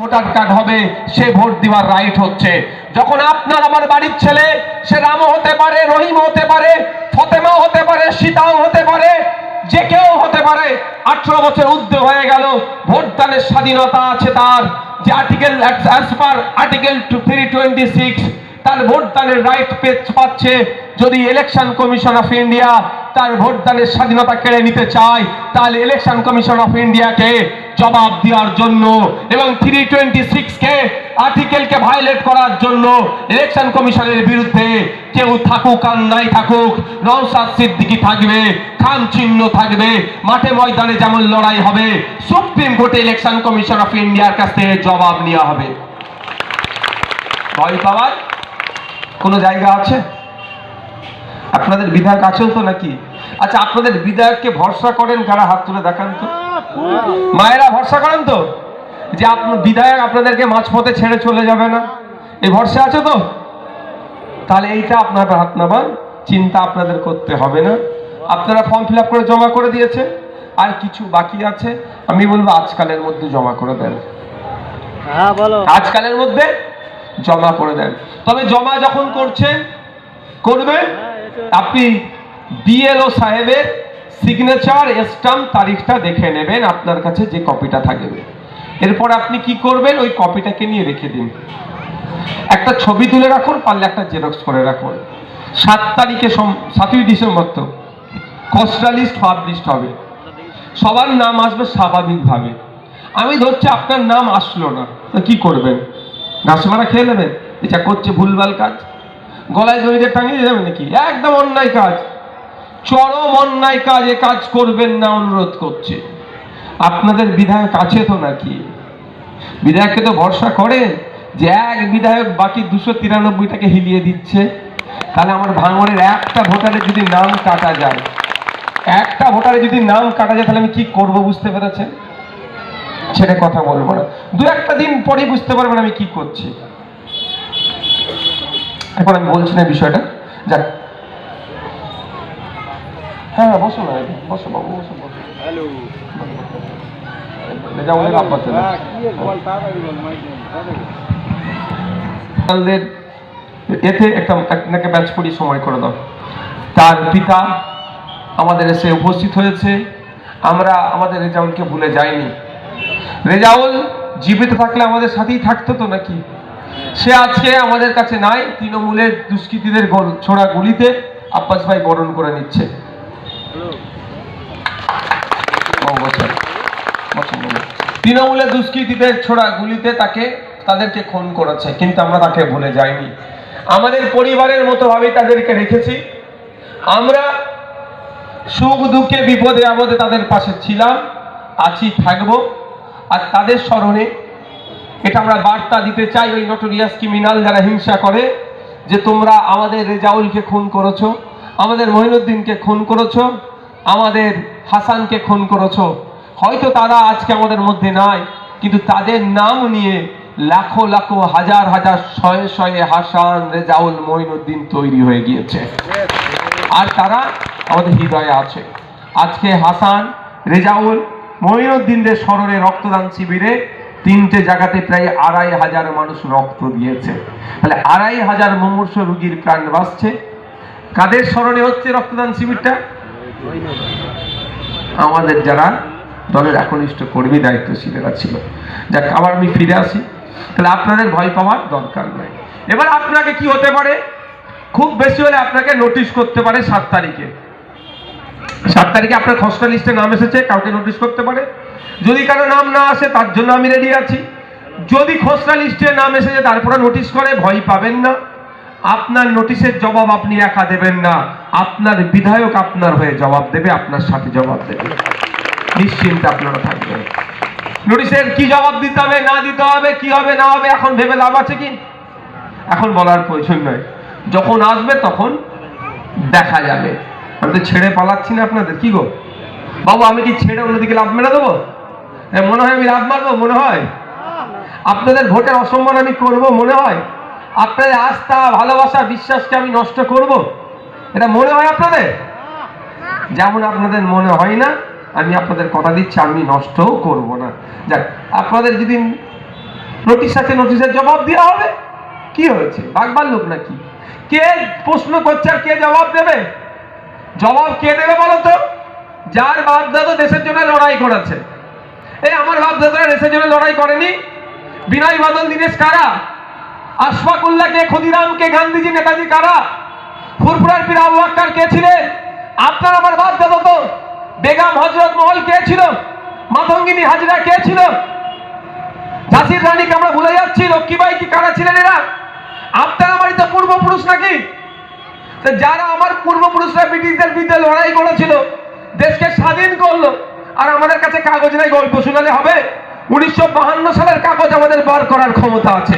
Voter card হবে, সে vote দেওয়ার right হচ্ছে। যখন আপনার আমার বাড়ির ছেলে, সে রামও হতে পারে, রহিম হতে পারে, ফতেমাও হতে পারে, সীতাও হতে পারে, যে কেউ হতে পারে, 18 বছর ঊর্ধ্ব হয়ে গেল, ভোটদানের স্বাধীনতা আছে তার, যে আর্টিকেল অ্যাজ পার আর্টিকেল 326 তার ভোটদানের রাইট পাচ্ছে। যদি ইলেকশন কমিশন অফ ইন্ডিয়া তার ভোটদানের স্বাধীনতা কেড়ে নিতে চায়, তাহলে ইলেকশন কমিশন অফ ইন্ডিয়াকে জবাব দেওয়ার জন্য এবং 326 কে আর্টিকেলকে ভায়োলেট করার জন্য ইলেকশন কমিশনের বিরুদ্ধে কেউ থাকুক আর নাই থাকুক, নওশাদ সিদ্দিকী থাকবে, খান চিহ্ন থাকবে, মাঠে ময়দানে যেমন লড়াই হবে, সুপ্রিম কোর্টে ইলেকশন কমিশন অফ ইন্ডিয়ার কাছ থেকে জবাব নেওয়া হবে। ভয় পাওয়ার কোনো জায়গা আছে? আপনাদের বিধায়ক আছেন তো নাকি? আচ্ছা, আপনাদের বিধায়ককে ভরসা করেন কারা? হাত তুলে দেখান তো। মায়েরা ভরসা করেন তো যে আপনার বিধায়ক আপনাদেরকে মাঝপথে ছেড়ে চলে যাবে না? এই ভরসা আছে তো? তাহলে এইটা আপনারা হাত নামান, চিন্তা আপনাদের করতে হবে না। আপনারা ফর্ম ফিল আপ করে জমা করে দিয়েছে, আর কিছু বাকি আছে, আমি বলবো আজকালের মধ্যে জমা করে দেন। হ্যাঁ বলো। আজকালের মধ্যে জমা করে দেন। তবে জমা যখন করবে আপনি বিএলও সাহেবের সিগনেচার স্ট্যাম্প তারিখটা দেখে নেবেন, আপনার কাছে যে কপিটা থাকবে। এরপর আপনি কি করবেন, ওই কপিটাকে নিয়ে রেখে দিন, একটা ছবি তুলে রাখুন, পারলে একটা জেরক্স করে রাখুন। 7 তারিখে 7ই ডিসেম্বর তো খসড়া লিস্ট পাবলিশ হবে, সবার নাম আসবে স্বাভাবিকভাবে। আমি ধরছি আপনার নাম আসলো না, তো কি করবেন? ঘাস মারা খেয়ে নেবেন? এটা করছে ভুলভাল কাজ, গলায় দড়িতে টাঙিয়ে যাবে নাকি? একদম অন্যায় কাজ, চরম অন্যায় কাজ। এ কাজ করবেন না, অনুরোধ করছে। আপনাদের বিধায়ক আছে তো নাকি? বিধায়ককে তো ভরসা করেন যে এক বিধায়ক বাকি 293টাকে হিলিয়ে দিচ্ছে। তাহলে আমার ভাঙড়ের একটা ভোটারের যদি নাম কাটা যায়, তাহলে আমি কি করব বুঝতে পেরেছেন? ছেড়ে কথা বলবো না, 2-1 দিন পরে বুঝতে পারবেন আমি কি করছি। এখন আমি বলছি না বিষয়টা, যাক। হ্যাঁ বসো না, বসো বাবু, বসো। এতে একটা ব্যাচ করি সময় করে দাও। তার পিতা আমাদের এসে উপস্থিত হয়েছে। আমরা আমাদের রেজাউলকে ভুলে যাইনি। রেজাউল জীবিত থাকলে আমাদের সাথেই থাকতো তো নাকি? সে আজকে আমাদের কাছে নাই। তৃণমূলের দুষ্কৃতীদের ছোড়া গুলিতে আব্বাস ভাই বরণ করে নিচ্ছে। তৃণমূলের দুষ্কৃতীদের ছোড়া গুলিতে তাদেরকে খুন করেছে, কিন্তু আমরা তাকে ভুলে যাইনি। আমাদের পরিবারের মতো ভাবে তাদেরকে রেখেছি। আমরা সুখ দুঃখে বিপদে আপদে তাদের পাশে ছিলাম, আছি, থাকবো। আর তাদের স্মরণে এটা আমরা বার্তা দিতে চাই ওই নটোরিয়াস ক্রিমিনাল যারা হিংসা করে, যে তোমরা আমাদের রেজাউলকে খুন করেছো, আমাদের মঈনুদ্দিনকে খুন করেছো, আমাদের হাসানকে খুন করেছো। হয়তো তারা আজকে আমাদের মধ্যে নাই, কিন্তু তাদের নাম নিয়ে লাখো লাখো হাজার হাজার শয়ে শয়ে হাসান, রেজাউল, মঈনুদ্দিন তৈরি হয়ে গিয়েছে, আর তারা আমাদের হৃদয়ে আছে। আজকে হাসান, রেজাউল, মঈনুদ্দিনদের স্মরণে রক্তদান শিবিরে 3টে জায়গাতে প্রায় 2500 মানুষ রক্ত দিয়েছে। তাহলে 2500 মুমূর্ষ রোগীর প্রাণ বাঁচছে। কাদের স্মরণে হচ্ছে রক্তদান শিবিরটা? আমাদের যারা দলের একনিষ্ঠ কর্মী, দায়িত্বশীলেরা ছিল। যাক, আবার আমি ফিরে আসি। তাহলে আপনাদের ভয় পাওয়ার দরকার নাই। এবার আপনাকে কি হতে পারে, খুব বেশি হলে আপনাকে নোটিশ করতে পারে 7 তারিখে। 7 তারিখে আপনার খসড়া লিস্টে নাম এসেছে, কাউকে নোটিশ করতে পারে। যদি কারো নাম না আসে, তার জন্য আমি রেডি আছি। যদি খসড়া লিস্টে নাম এসেছে তারপরে নোটিশ করে, ভয় পাবেন না। আপনার নোটিশের জবাব আপনি একা দেবেন না, আপনার বিধায়ক আপনার হয়ে জবাব দেবে, আপনার সাথে জবাব দেবে। নিশ্চিন্তে আপনারা থাকবেন। নোটিশের কি জবাব দিতে হবে না দিতে হবে, কি হবে না হবে, এখন ভেবে লাভ আছে কি? এখন বলার প্রয়োজন নয়। যখন আসবে তখন দেখা যাবে। আমি তো ছেড়ে পালাচ্ছি না আপনাদের। কি গো বাবু, আমি কি ছেড়ে অন্যদিকে লাভ মেরে দেবো? মনে হয় আমি লাভ মারবো? মনে হয় আপনাদের ভোটের অসম্মান আমি করব? মনে হয় আপনাদের আস্থা, ভালোবাসা, বিশ্বাসকে আমি নষ্ট করব? এটা মনে হয় আপনাদের? যেমন আপনাদের মনে হয় না, আমি আপনাদের কথা দিচ্ছি আমি নষ্টও করব না। যাক, আপনাদের যেদিন নোটিশ আছে, নোটিশের জবাব দেওয়া হবে। কি হয়েছে, বাগবার লোক নাকি? কে প্রশ্ন করছে আর কে জবাব দেবে? জবাব কে দেবে বলো তো? যার বাপ দাদা দেশের জন্য লড়াই করেছে। এই আমার বাপ দাদারা দেশের জন্য লড়াই করেনি? বিনয় বাদল দীনেশ কারা? আশফাকুল্লাহ কে, ক্ষুদিরাম কে, গান্ধীজি নেতাজি কারা? ফুরফুরার পীর আবু বকর কে ছিলেন? আপনার আমার বাপ দাদা তো। বেগম হযরত মহল কে ছিল? মাতঙ্গিনী হাজরা কে ছিল? ঝাঁসির রানীকে আমরা ভুলে যাচ্ছি। লক্ষ্মীবাই কি কারা ছিলেন? এরা আপনার আমারই তো পূর্বপুরুষ নাকি? যারা আমার পূর্বপুরুষরা ব্রিটিশদের বিরুদ্ধে লড়াই করেছিল, দেশকে স্বাধীন করলো, আর আমাদের কাছে কাগজ নাই, গল্প শোনালে হবে? 1952 সালের কাগজ আমাদের বার করার ক্ষমতা আছে।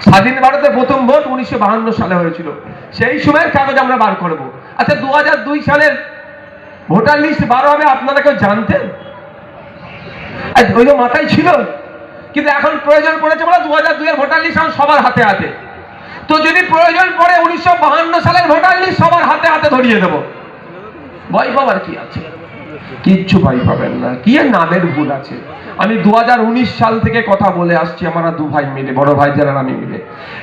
স্বাধীন ভারতে প্রথম ভোট 1952 সালে হয়েছিল, সেই সময়ের কাগজ আমরা বার করব। আচ্ছা, 2002 সালের ভোটার লিস্ট বার হবে, আপনারা কেউ জানতেন? ওই যে মাথায় ছিল, কিন্তু এখন প্রয়োজন পড়েছে বলে 2002 এর ভোটার লিস্ট এখন সবার হাতে হাতে। তো যদি প্রয়োজন পড়ে 1952 সালের ভোটার লিস্ট সবার হাতে হাতে ধরিয়ে দেব, ভয় পাবার কি আছে? কিচ্ছু ভয় পাবেন না। কি এর নামের ভুল আছে? আমি 2019 সাল থেকে কথা বলে আসছি, আমরা দু ভাই মিলে, বড় ভাই যারা আমি মিলে,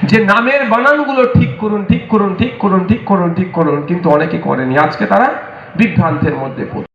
যে নামের বানানগুলো ঠিক করুন, ঠিক করুন, ঠিক করুন, ঠিক করুন, ঠিক করুন, কিন্তু অনেকে করেনি। আজকে তারা বিভ্রান্তের মধ্যে পড়ে।